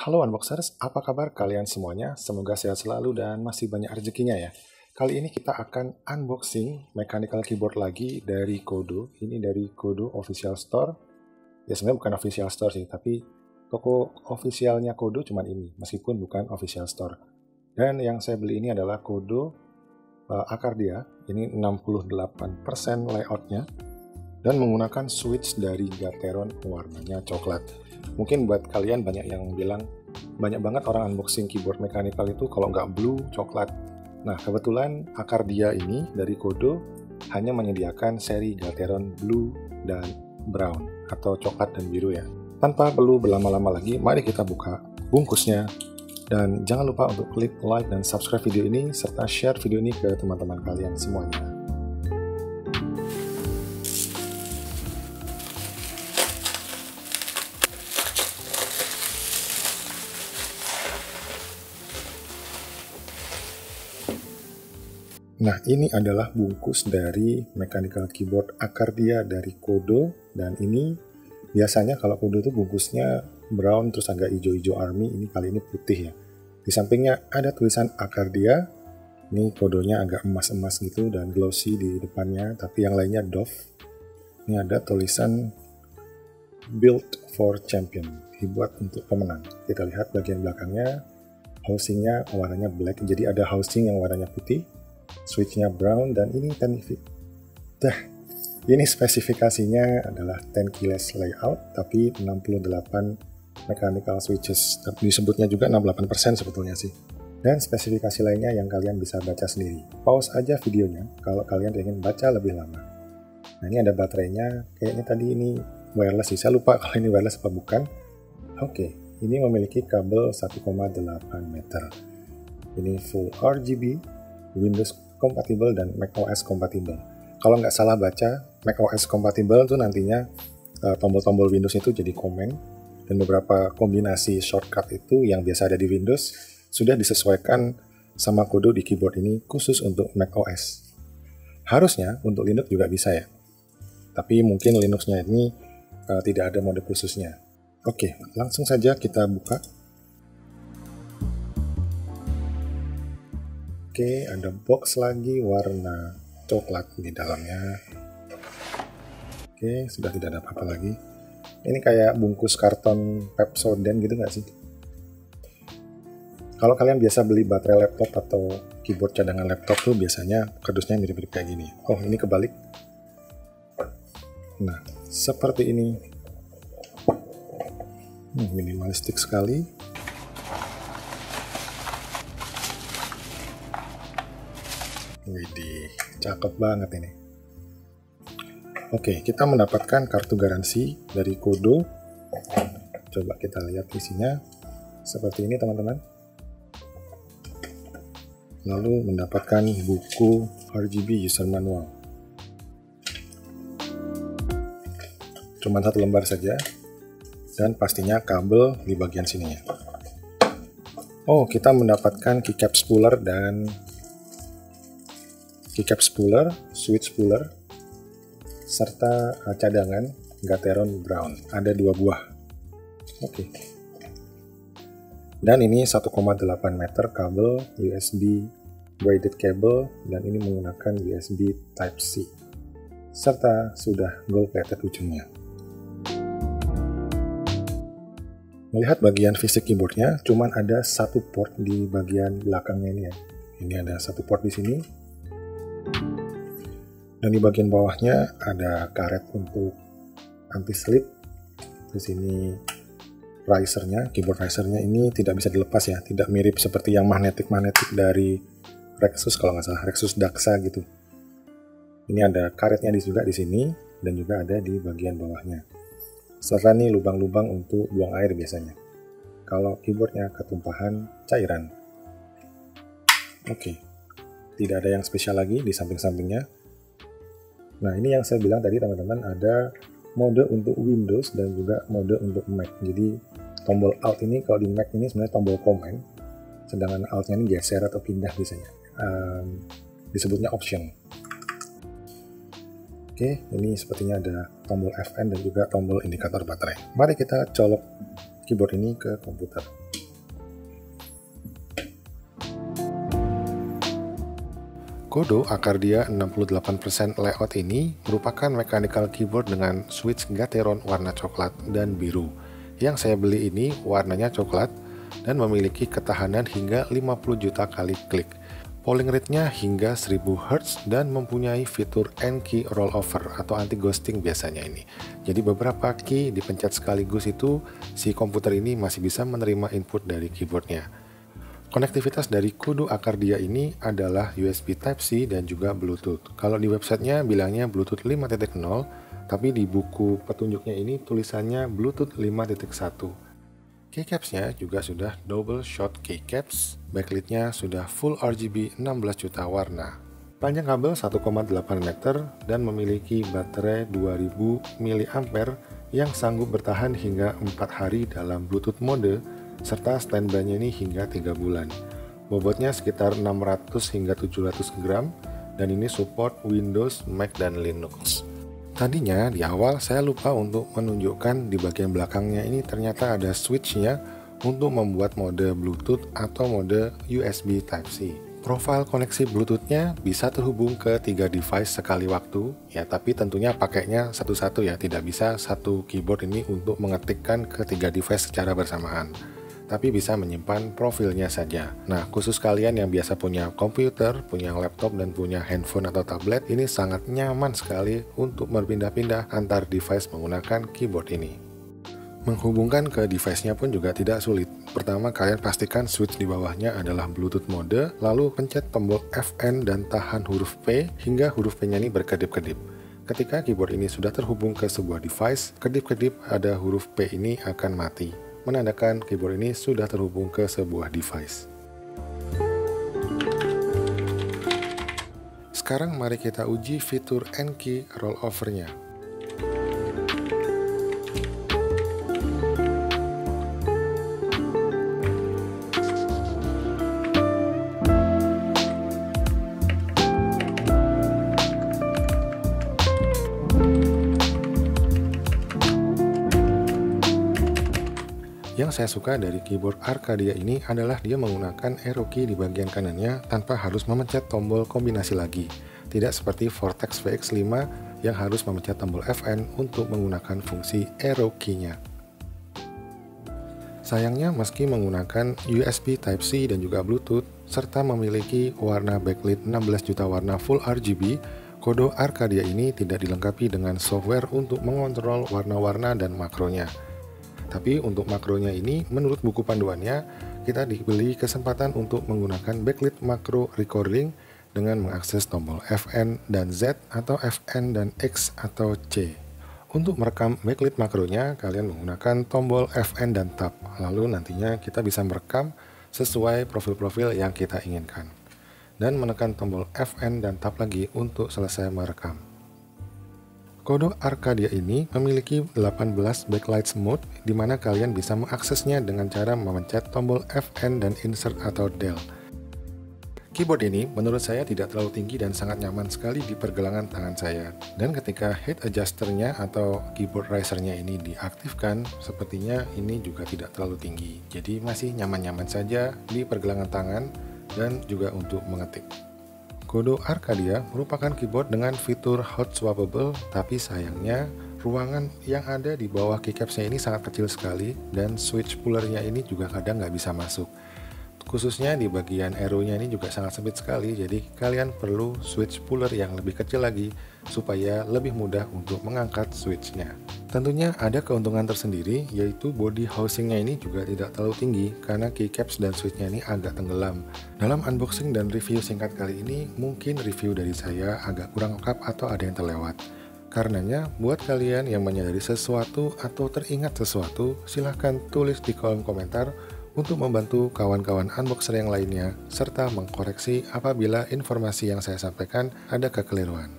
Halo Unboxers, apa kabar kalian semuanya? Semoga sehat selalu dan masih banyak rezekinya ya. Kali ini kita akan unboxing mechanical keyboard lagi dari Kodo. Ini dari Kodo Official Store. Ya sebenarnya bukan official store sih, tapi toko officialnya Kodo cuman ini, meskipun bukan official store. Dan yang saya beli ini adalah Kodo Acardia. Ini 68% layoutnya dan menggunakan switch dari Gateron warnanya coklat. Mungkin buat kalian banyak yang bilang, banyak banget orang unboxing keyboard mechanical itu kalau nggak blue, coklat. Nah, kebetulan Acardia ini dari Kodo hanya menyediakan seri Gateron blue dan brown, atau coklat dan biru ya. Tanpa perlu berlama-lama lagi, mari kita buka bungkusnya. Dan jangan lupa untuk klik like dan subscribe video ini, serta share video ini ke teman-teman kalian semuanya. Nah, ini adalah bungkus dari mechanical keyboard Acardia dari Kodo, dan ini biasanya kalau Kodo itu bungkusnya brown terus agak hijau-hijau army, ini kali ini putih ya. Di sampingnya ada tulisan Acardia, ini kodonya agak emas-emas gitu dan glossy di depannya, tapi yang lainnya doff. Ini ada tulisan Built for Champion, dibuat untuk pemenang. Kita lihat bagian belakangnya, housingnya warnanya black, jadi ada housing yang warnanya putih, switchnya brown, dan ini 10 feet. Ini spesifikasinya adalah 10 keyless layout, tapi 68 mechanical switches. Disebutnya juga 68% sebetulnya sih. Dan spesifikasi lainnya yang kalian bisa baca sendiri. Pause aja videonya kalau kalian ingin baca lebih lama. Nah, ini ada baterainya, kayaknya tadi ini wireless sih, saya lupa kalau ini wireless apa bukan. Oke, ini memiliki kabel 1,8 meter. Ini full RGB, Windows compatible dan macOS compatible. Kalau nggak salah baca, macOS compatible itu nantinya tombol-tombol Windows itu jadi komen, dan beberapa kombinasi shortcut itu yang biasa ada di Windows sudah disesuaikan sama Kodo di keyboard ini khusus untuk macOS. Harusnya untuk Linux juga bisa ya, tapi mungkin Linuxnya ini tidak ada mode khususnya. Oke, langsung saja kita buka. Oke, ada box lagi warna coklat di dalamnya. Oke, sudah tidak ada apa-apa lagi. Ini kayak bungkus karton Pepsodent gitu nggak sih? Kalau kalian biasa beli baterai laptop atau keyboard cadangan laptop tuh biasanya kardusnya mirip-mirip kayak gini. Oh, ini kebalik. Nah, seperti ini. Minimalistik sekali. Widih, cakep banget ini. Oke, kita mendapatkan kartu garansi dari Kodo. Coba kita lihat isinya. Seperti ini teman-teman. Lalu mendapatkan buku RGB user manual. Cuma satu lembar saja. Dan pastinya kabel di bagian sininya. Oh, kita mendapatkan keycap spooler dan keycap spooler, switch spooler, serta cadangan Gateron brown. Ada 2 buah. Oke. Dan ini 1,8 meter kabel USB braided cable, dan ini menggunakan USB Type-C. Serta sudah gold plated ujungnya. Melihat bagian fisik keyboardnya, cuman ada satu port di bagian belakangnya ini ya. Ini ada satu port di sini. Dan di bagian bawahnya ada karet untuk anti-slip. Di sini risernya, keyboard risernya ini tidak bisa dilepas ya, tidak mirip seperti yang magnetik-magnetik dari Rexus kalau nggak salah, Rexus Daxa gitu. Ini ada karetnya juga di sini, dan juga ada di bagian bawahnya. Serta nih lubang-lubang untuk buang air biasanya, kalau keyboardnya ketumpahan cairan. Oke, tidak ada yang spesial lagi di samping-sampingnya. Nah, ini yang saya bilang tadi teman-teman, ada mode untuk Windows dan juga mode untuk Mac. Jadi tombol Alt ini kalau di Mac ini sebenarnya tombol command, sedangkan Alt-nya ini geser atau pindah biasanya. Disebutnya option. Oke, ini sepertinya ada tombol FN dan juga tombol indikator baterai. Mari kita colok keyboard ini ke komputer. Kodo Arcadia 68% layout ini merupakan mechanical keyboard dengan switch Gateron warna coklat dan biru. Yang saya beli ini warnanya coklat dan memiliki ketahanan hingga 50 juta kali klik. Polling rate-nya hingga 1000 Hz dan mempunyai fitur N-key rollover atau anti-ghosting biasanya ini. Jadi beberapa key dipencet sekaligus itu, si komputer ini masih bisa menerima input dari keyboardnya. Konektivitas dari Kodo Arcadia ini adalah USB Type-C dan juga Bluetooth. Kalau di websitenya bilangnya Bluetooth 5.0, tapi di buku petunjuknya ini tulisannya Bluetooth 5.1. Keycaps-nya juga sudah double shot keycaps, backlit-nya sudah full RGB 16 juta warna. Panjang kabel 1,8 meter dan memiliki baterai 2000 mAh yang sanggup bertahan hingga 4 hari dalam Bluetooth mode, serta standby-nya ini hingga 3 bulan. Bobotnya sekitar 600 hingga 700 gram dan ini support Windows, Mac, dan Linux. Tadinya di awal saya lupa untuk menunjukkan di bagian belakangnya ini ternyata ada switch-nya untuk membuat mode Bluetooth atau mode USB Type-C. Profil koneksi Bluetooth-nya bisa terhubung ke 3 device sekali waktu, ya tapi tentunya pakainya satu-satu ya, tidak bisa satu keyboard ini untuk mengetikkan ke 3 device secara bersamaan. Tapi bisa menyimpan profilnya saja. Nah, khusus kalian yang biasa punya komputer, punya laptop, dan punya handphone atau tablet, ini sangat nyaman sekali untuk berpindah-pindah antar device menggunakan keyboard ini. Menghubungkan ke device-nya pun juga tidak sulit. Pertama, kalian pastikan switch di bawahnya adalah Bluetooth mode, lalu pencet tombol Fn dan tahan huruf P hingga huruf P-nya ini berkedip-kedip. Ketika keyboard ini sudah terhubung ke sebuah device, kedip-kedip ada huruf P ini akan mati, menandakan keyboard ini sudah terhubung ke sebuah device. Sekarang mari kita uji fitur N-key rollover-nya. Yang saya suka dari keyboard Arcadia ini adalah dia menggunakan arrow key di bagian kanannya tanpa harus memencet tombol kombinasi lagi. Tidak seperti Vortex VX5 yang harus memencet tombol Fn untuk menggunakan fungsi arrow key-nya. Sayangnya meski menggunakan USB Type-C dan juga Bluetooth, serta memiliki warna backlit 16 juta warna full RGB, Kodo Arcadia ini tidak dilengkapi dengan software untuk mengontrol warna-warna dan makronya. Tapi untuk makronya ini, menurut buku panduannya, kita diberi kesempatan untuk menggunakan backlit makro recording dengan mengakses tombol Fn dan Z atau Fn dan X atau C. Untuk merekam backlit makronya, kalian menggunakan tombol Fn dan Tab. Lalu nantinya kita bisa merekam sesuai profil-profil yang kita inginkan. Dan menekan tombol Fn dan Tab lagi untuk selesai merekam. Kodo Arcadia ini memiliki 18 backlight mode di mana kalian bisa mengaksesnya dengan cara memencet tombol Fn dan Insert atau Del. Keyboard ini menurut saya tidak terlalu tinggi dan sangat nyaman sekali di pergelangan tangan saya. Dan ketika head adjuster-nya atau keyboard riser-nya ini diaktifkan, sepertinya ini juga tidak terlalu tinggi. Jadi masih nyaman-nyaman saja di pergelangan tangan dan juga untuk mengetik. Kodo Arcadia merupakan keyboard dengan fitur hot swappable, tapi sayangnya ruangan yang ada di bawah keycaps-nya ini sangat kecil sekali dan switch pullernya ini juga kadang nggak bisa masuk. Khususnya di bagian arrow-nya ini juga sangat sempit sekali, jadi kalian perlu switch puller yang lebih kecil lagi supaya lebih mudah untuk mengangkat switch-nya. Tentunya ada keuntungan tersendiri, yaitu body housing-nya ini juga tidak terlalu tinggi karena keycaps dan switch-nya ini agak tenggelam. Dalam unboxing dan review singkat kali ini, mungkin review dari saya agak kurang lengkap atau ada yang terlewat. Karenanya, buat kalian yang menyadari sesuatu atau teringat sesuatu, silahkan tulis di kolom komentar untuk membantu kawan-kawan unboxer yang lainnya, serta mengkoreksi apabila informasi yang saya sampaikan ada kekeliruan.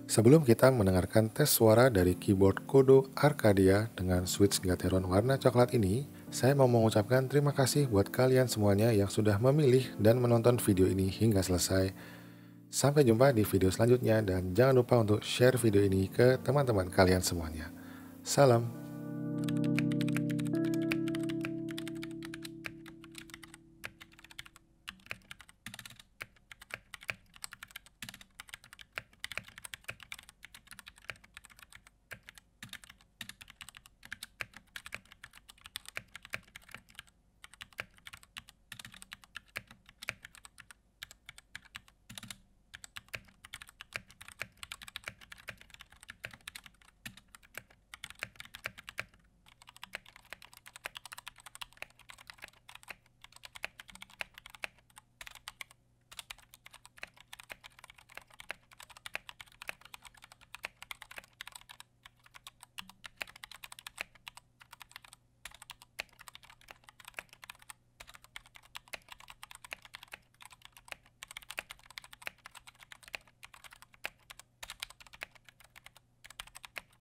Sebelum kita mendengarkan tes suara dari keyboard Kodo Arcadia dengan switch Gateron warna coklat ini, saya mau mengucapkan terima kasih buat kalian semuanya yang sudah memilih dan menonton video ini hingga selesai. Sampai jumpa di video selanjutnya dan jangan lupa untuk share video ini ke teman-teman kalian semuanya. Salam.